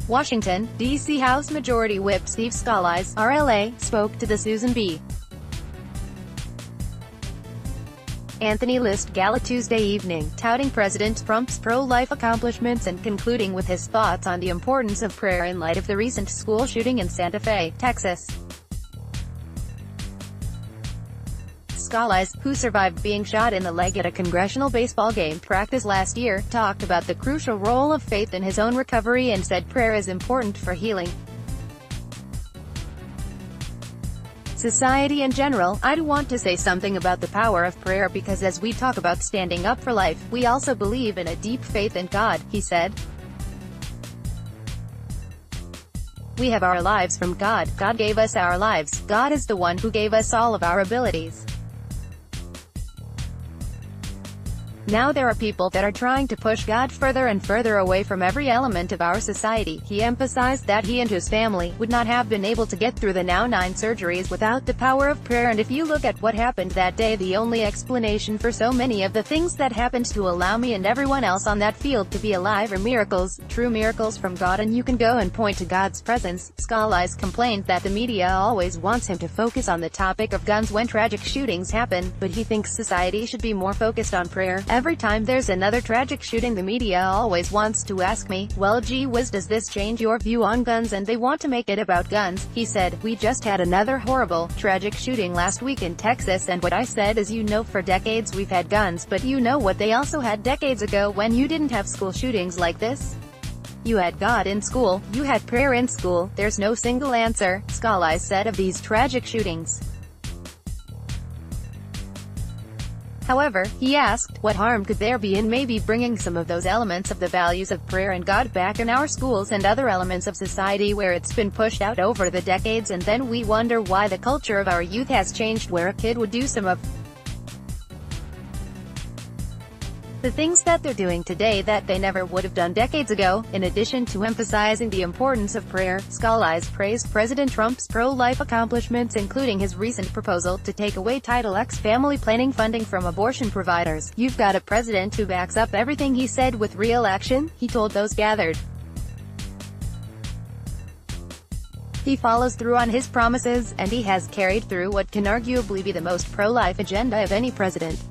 Washington, D.C. House Majority Whip Steve Scalise, RLA, spoke to the Susan B. Anthony List Gala Tuesday evening, touting President Trump's pro-life accomplishments and concluding with his thoughts on the importance of prayer in light of the recent school shooting in Santa Fe, Texas. Scalise, who survived being shot in the leg at a congressional baseball game practice last year, talked about the crucial role of faith in his own recovery and said prayer is important for healing society in general. I'd want to say something about the power of prayer because as we talk about standing up for life, we also believe in a deep faith in God, he said. We have our lives from God. God gave us our lives. God is the one who gave us all of our abilities. Now there are people that are trying to push God further and further away from every element of our society. He emphasized that he and his family would not have been able to get through the now 9 surgeries without the power of prayer, and if you look at what happened that day, the only explanation for so many of the things that happened to allow me and everyone else on that field to be alive are miracles, true miracles from God, and you can go and point to God's presence. Scalise complained that the media always wants him to focus on the topic of guns when tragic shootings happen, but he thinks society should be more focused on prayer. Every time there's another tragic shooting, the media always wants to ask me, well gee whiz, does this change your view on guns, and they want to make it about guns. He said, we just had another horrible, tragic shooting last week in Texas, and what I said is, you know, for decades we've had guns, but you know what they also had decades ago when you didn't have school shootings like this? You had God in school, you had prayer in school. There's no single answer, Scalise said of these tragic shootings. However, he asked, what harm could there be in maybe bringing some of those elements of the values of prayer and God back in our schools and other elements of society where it's been pushed out over the decades, and then we wonder why the culture of our youth has changed, where a kid would do some of the things that they're doing today that they never would have done decades ago. In addition to emphasizing the importance of prayer, Scalise praised President Trump's pro-life accomplishments, including his recent proposal to take away Title X family planning funding from abortion providers. You've got a president who backs up everything he said with real action, he told those gathered. He follows through on his promises, and he has carried through what can arguably be the most pro-life agenda of any president.